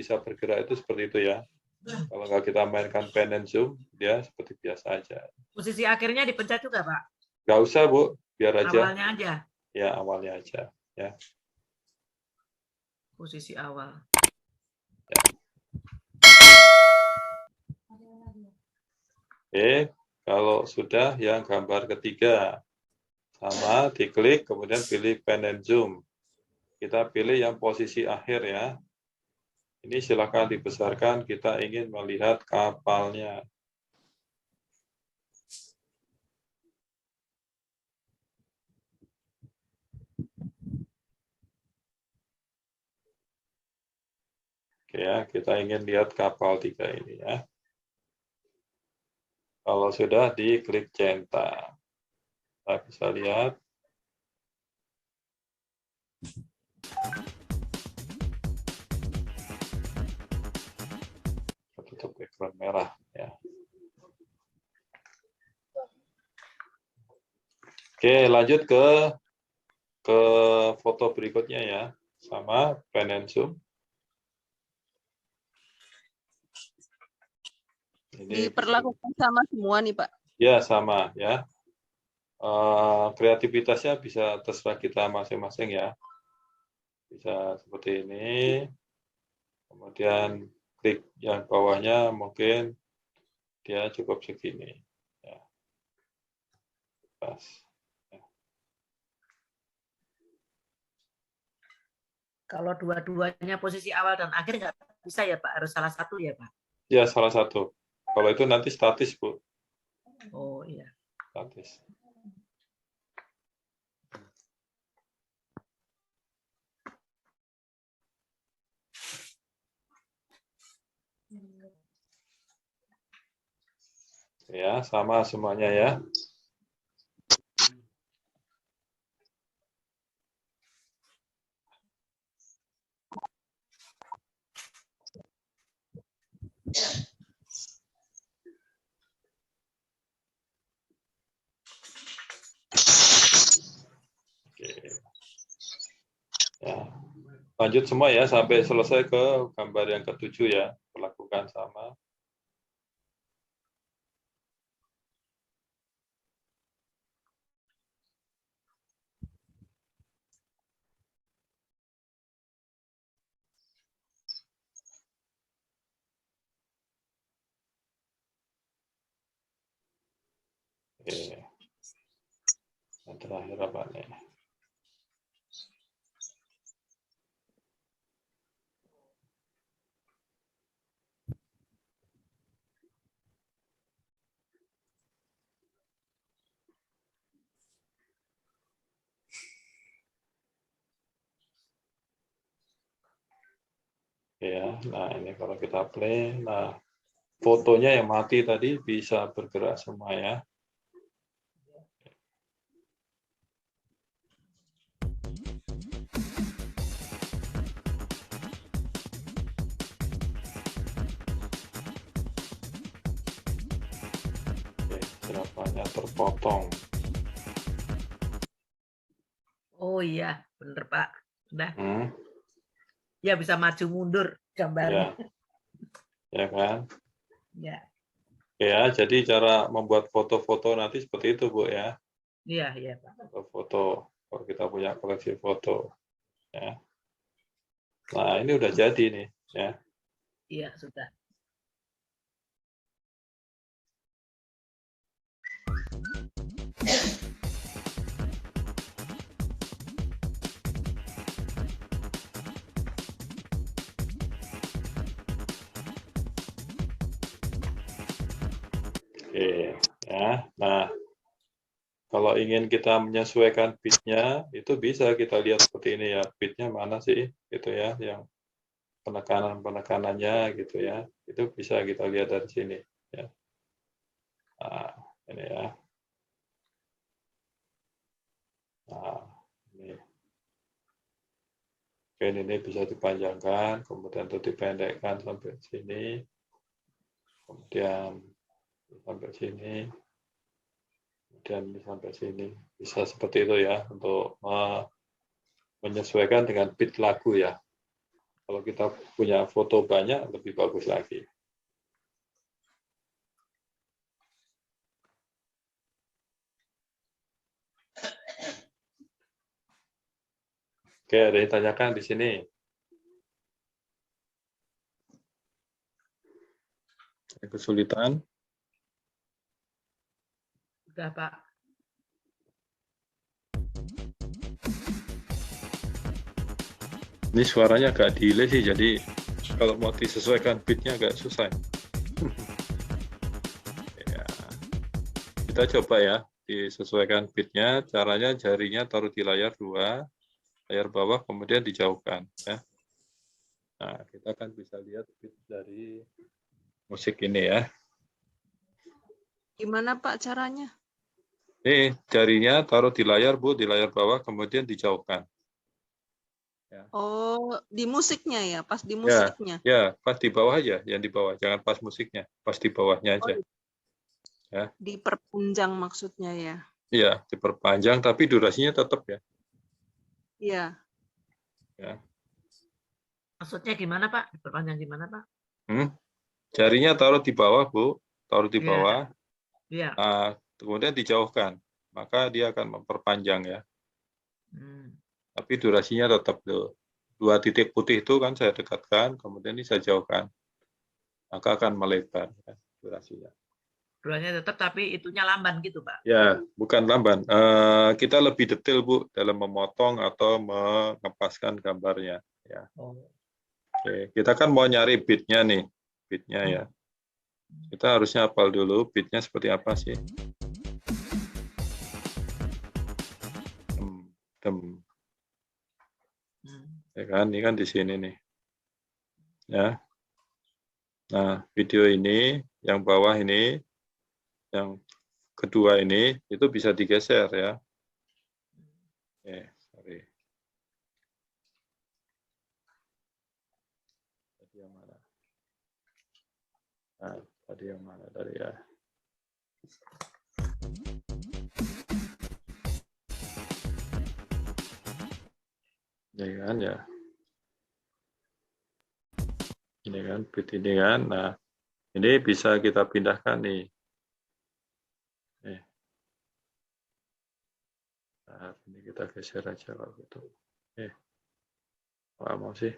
bisa bergerak itu seperti itu ya. Kalau nggak kita mainkan pen and zoom, dia seperti biasa aja. Posisi akhirnya dipencet juga, Pak? Nggak usah, Bu. Biar aja. Awalnya aja? Ya, awalnya aja. Ya. Posisi awal. Ya. Oke, kalau sudah yang gambar ketiga. Sama, diklik, kemudian pilih pen and zoom. Kita pilih yang posisi akhir ya. Ini silakan dibesarkan, kita ingin melihat kapalnya. Oke ya, kita ingin lihat kapal 3 ini ya. Kalau sudah, diklik centang. Kita bisa lihat. Tutup background merah ya. Oke, lanjut ke foto berikutnya ya. Sama pen and zoom. Ini diperlakukan sama semua nih, Pak. ya, sama ya. Kreativitasnya bisa terserah kita masing-masing ya. Bisa seperti ini. Kemudian klik yang bawahnya mungkin dia cukup segini. Ya. Pas. Ya. Kalau dua-duanya posisi awal dan akhir nggak bisa ya, Pak? Harus salah satu ya, Pak? Ya, salah satu. Kalau itu nanti statis, Bu. Oh, iya. Statis. Ya, sama semuanya ya. Oke. Ya. Lanjut semua ya sampai selesai ke gambar yang ke-7 ya. Perlakukan sama. Oke. Yang terakhir apa nih? Ya, nah ini kalau kita play, nah fotonya yang mati tadi bisa bergerak semua ya. Oke, jerapahnya terpotong. Oh iya, bener Pak. Udah. Hmm, Ya bisa maju mundur gambarnya. ya kan? Ya. Ya, jadi cara membuat foto-foto nanti seperti itu, Bu ya. Iya, iya Pak. Foto, kalau kita punya koleksi foto. Ya. Nah, ini udah jadi nih, ya. Iya, sudah. Oke, ya. Nah, kalau ingin kita menyesuaikan bitnya, itu bisa kita lihat seperti ini ya. Bitnya mana sih, gitu ya, yang penekanan-penekanannya gitu ya. Itu bisa kita lihat dari sini. Ya. Nah, ini ya. Nah, ini. Oke, ini bisa dipanjangkan, kemudian itu dipendekkan sampai sini. Kemudian sampai sini. Kemudian sampai sini. Bisa seperti itu ya, untuk menyesuaikan dengan beat lagu ya. Kalau kita punya foto banyak, lebih bagus lagi. Oke, ada yang tanyakan di sini? Kesulitan? Udah, Pak. Ini suaranya agak delay sih, jadi kalau mau disesuaikan bitnya agak susah. Ya. Kita coba ya, disesuaikan bitnya. Caranya jarinya taruh di layar 2, layar bawah, kemudian dijauhkan. Ya. Nah, kita kan bisa lihat bit dari musik ini ya. Gimana Pak caranya? Ini jarinya taruh di layar, Bu, di layar bawah, kemudian dijauhkan. Oh, di musiknya ya, pas di Ya, musiknya. ya, pas di bawah aja, yang di bawah, jangan pas musiknya, pas di bawahnya Oh, aja. Ya, diperpanjang maksudnya ya. iya, diperpanjang, tapi durasinya tetap ya. Iya. Ya. Maksudnya gimana, Pak? Diperpanjang gimana, Pak? Jarinya taruh di bawah, Bu, taruh di Iya. bawah. Iya. Nah, kemudian dijauhkan, maka dia akan memperpanjang ya. Tapi durasinya tetap tuh. 2 titik putih itu kan saya dekatkan, kemudian ini saya jauhkan, maka akan melebar ya, durasinya. Durasinya tetap, tapi itunya lamban gitu, Pak. Ya, bukan lamban. Kita lebih detail, Bu, dalam memotong atau mengepaskan gambarnya. Ya. Oke, kita kan mau nyari bitnya nih, bitnya ya. Kita harusnya hafal dulu bitnya seperti apa sih. Dem. Ya kan, ini kan di sini nih. Ya. Nah, video ini, yang bawah ini, yang kedua ini, itu bisa digeser ya. Sorry. Tadi yang mana? Nah, tadi yang mana tadi ya? Ini kan ya. Ini kan bit ini kan. Nah, ini bisa kita pindahkan nih. Nah, ini kita geser aja kalau gitu. Apa mau sih?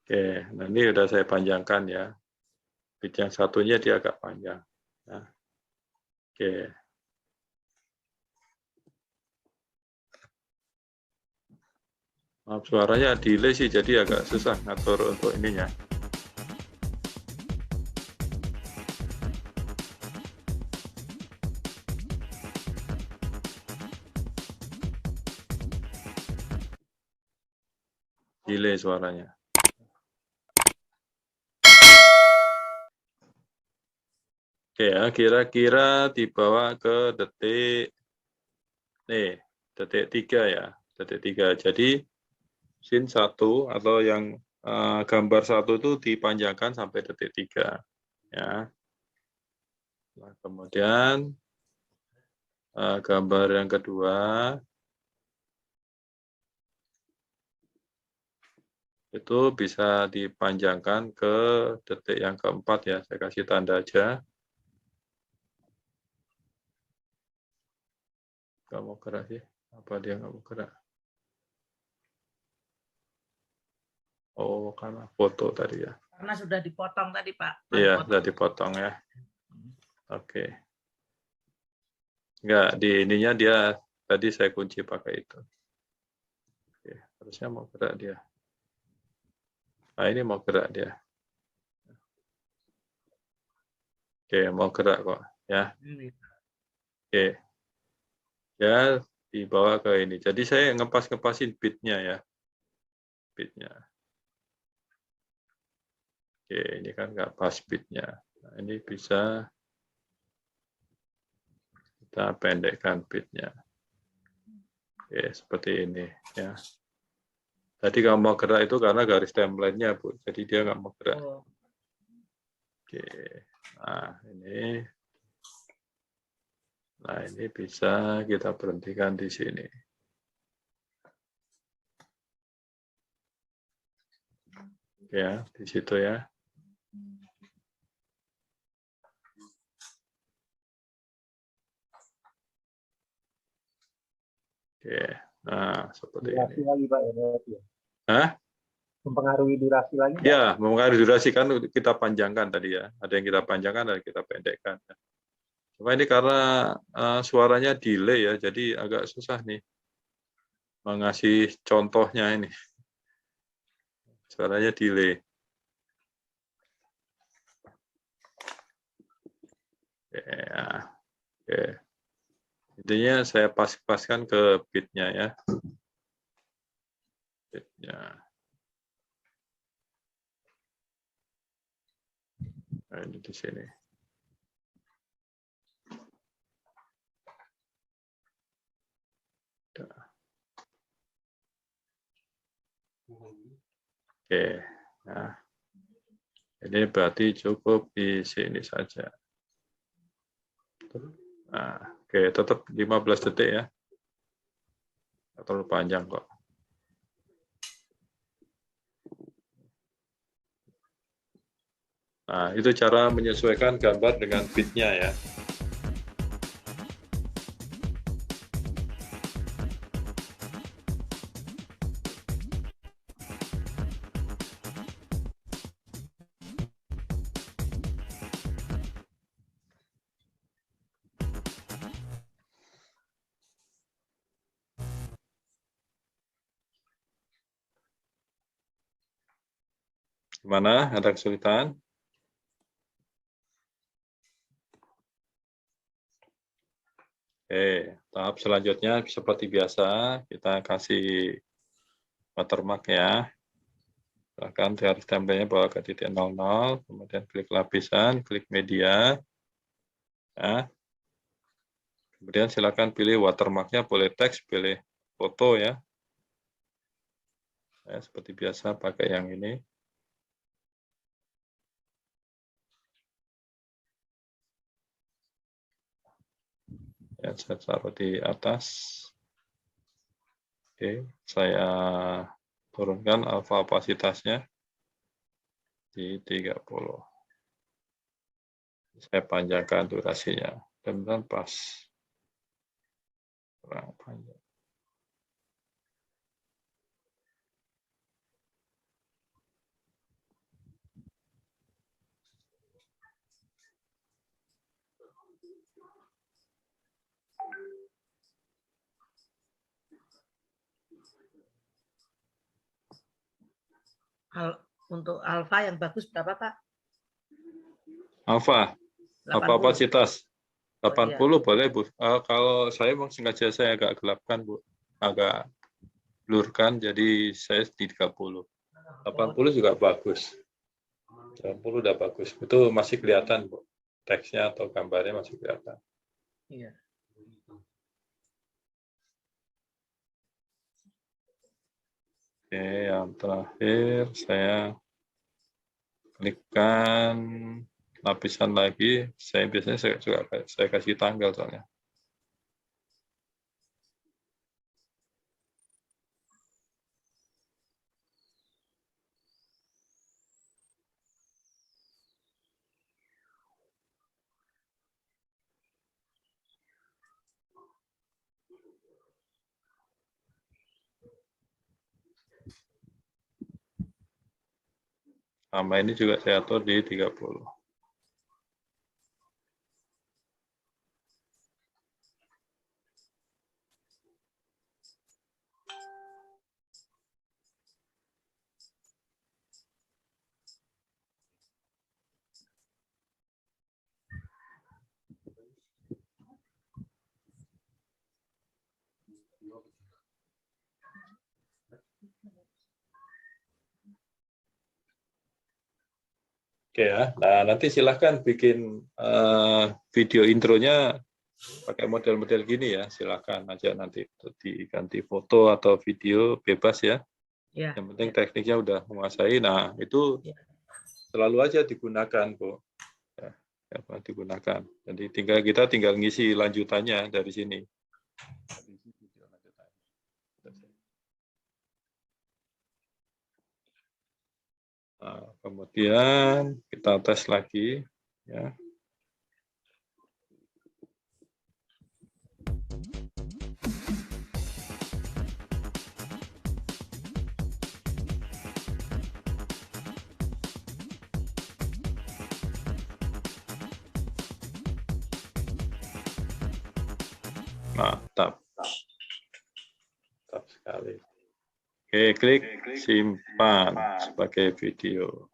Oke, nah ini udah saya panjangkan ya. Bit yang satunya dia agak panjang. Nah, oke. Maaf, suaranya delay sih, jadi agak susah ngatur untuk ininya. Delay suaranya. Oke ya, kira-kira dibawa ke detik, nih, detik 3 ya, detik 3. Jadi, scene 1 atau yang gambar 1 itu dipanjangkan sampai detik 3. Ya. Nah, kemudian gambar yang kedua, itu bisa dipanjangkan ke detik yang keempat ya, saya kasih tanda aja. Nggak mau gerak sih, apa dia nggak mau gerak? Oh, karena foto tadi ya. Karena sudah dipotong tadi, Pak. Iya, sudah dipotong ya. Oke. Enggak, di ininya dia tadi saya kunci pakai itu. Oke, harusnya mau gerak dia. Nah, ini mau gerak dia. Oke, mau gerak kok ya. Oke. Ya, dibawa ke ini. Jadi saya ngepas-ngepasin bitnya ya. Bitnya. Oke, ini kan nggak pas bitnya. Nah, ini bisa kita pendekkan bitnya. Oke, seperti ini ya. Tadi kalau mau gerak itu karena garis timeline-nya, Bu. Jadi dia nggak mau gerak. Oke. Nah, ini Nah, ini bisa kita berhentikan di sini. Ya, di situ ya. Oke, nah seperti Durasi ini. lagi Pak ya, berarti ya. Hah? Mempengaruhi durasi lagi Pak? Ya, mempengaruhi durasi kan kita panjangkan tadi ya. Ada yang kita panjangkan, ada yang kita pendekkan. Cuma ini karena suaranya delay ya, jadi agak susah nih mengasih contohnya ini. Suaranya delay. Ya, oke. Intinya saya paskan ke bitnya ya. Bitnya. Nah, ini di sini. Oke. Nah, ini berarti cukup di sini saja. Nah, oke, tetap 15 detik ya. Nggak terlalu panjang kok. Nah, itu cara menyesuaikan gambar dengan bitnya ya. Gimana? Ada kesulitan? Oke, tahap selanjutnya seperti biasa, kita kasih watermark ya. Silahkan garis tempelnya bawa ke titik 00, kemudian klik lapisan, klik media. Ya. Kemudian silakan pilih watermarknya, boleh teks, pilih foto ya. Ya. Seperti biasa pakai yang ini. Ya, saya taruh di atas. Oke, saya turunkan alfa opasitasnya di 30. Saya panjangkan durasinya. Dan pas. Kurang panjang. Untuk alfa yang bagus berapa, Pak? Alfa 80. opasitas 80 Oh, iya. boleh Bu. Kalau saya memang sengaja saya agak gelapkan Bu, agak blurkan, jadi saya di 30. 80 juga bagus. 80 udah bagus. Itu masih kelihatan Bu. Teksnya atau gambarnya masih kelihatan. Iya. Oke, yang terakhir saya klikkan lapisan lagi. Saya biasanya saya kasih tanggal soalnya. Sama ini juga saya atur di 30. Oke ya, nah nanti silahkan bikin video intronya pakai model-model gini ya, silahkan aja nanti diganti foto atau video bebas ya. Ya. Yang penting tekniknya udah menguasai, nah itu Ya. selalu aja digunakan Bu. apa digunakan. Jadi kita tinggal ngisi lanjutannya dari sini. Nah, kemudian kita tes lagi, ya. Mantap. Mantap sekali. Oke, klik simpan sebagai video.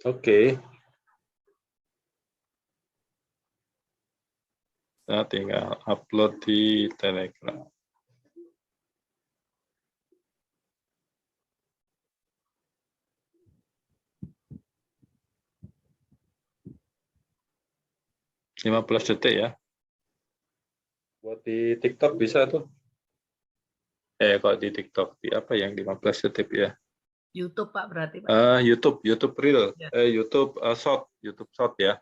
Oke. Kita tinggal upload di Telegram. Lima 15 detik ya. Buat di TikTok bisa tuh. Kok di TikTok di apa yang 15 detik ya? YouTube Pak berarti Pak. YouTube Reel, Ya. YouTube Short ya.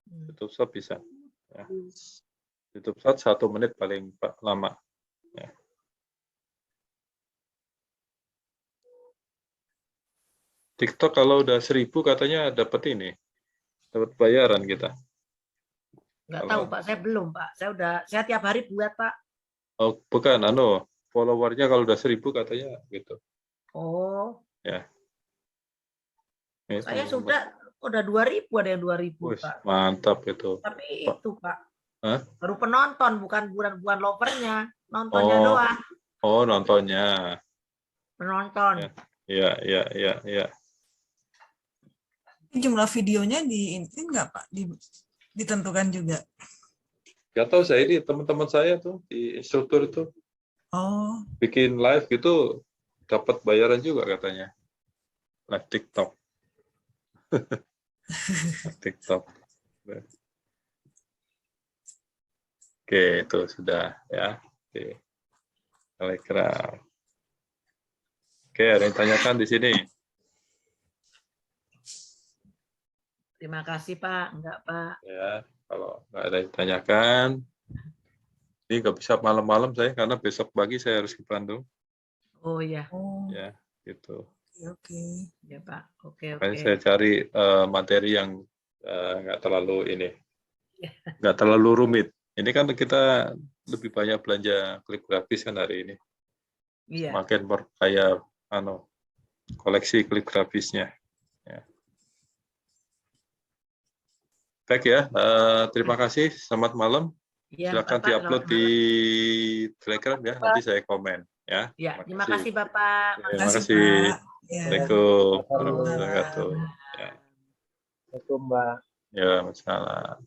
YouTube Short bisa. Ya. YouTube Short 1 menit paling lama. Ya. TikTok kalau udah 1000 katanya dapat bayaran kita. Nggak tahu Pak, saya belum Pak. Saya tiap hari buat Pak. Oh, bukan, followernya kalau udah 1000 katanya gitu. Oh. Ya. Saya udah 2000, ada yang 2000 Pak. Mantap itu. Tapi itu Pak. Hah? Baru penonton, bukan lovernya. Nontonnya doang. Oh, nontonnya. Penonton. Iya. Jumlah videonya ini nggak Pak? Ditentukan juga. Gak tahu saya, ini teman-teman saya tuh di instruktur itu. Oh. Bikin live gitu dapat bayaran juga katanya. Live TikTok. TikTok. Oke, itu sudah ya. Oke. Telegram. Oke, ada yang tanyakan di sini? Terima kasih Pak. Enggak Pak. Ya, kalau nggak ada yang ditanyakan, ini nggak bisa malam-malam saya karena besok pagi saya harus ke Bandung. Oh iya. Oh. Ya, gitu. Oke. Ya Pak. Oke. Makanya saya cari materi yang nggak terlalu rumit. Ini kan kita lebih banyak belanja klik grafis kan hari ini. Iya. Semakin berkaya koleksi klik grafisnya. Ya. Baik ya, terima kasih. Selamat malam. Ya, silakan Bapak, diupload di Telegram ya. Nanti saya komen ya. Ya, terima kasih Bapak. Terima kasih. Ya. Assalamualaikum warahmatullahi wabarakatuh. Ya. Assalamualaikum Mbak. Ya, masalah.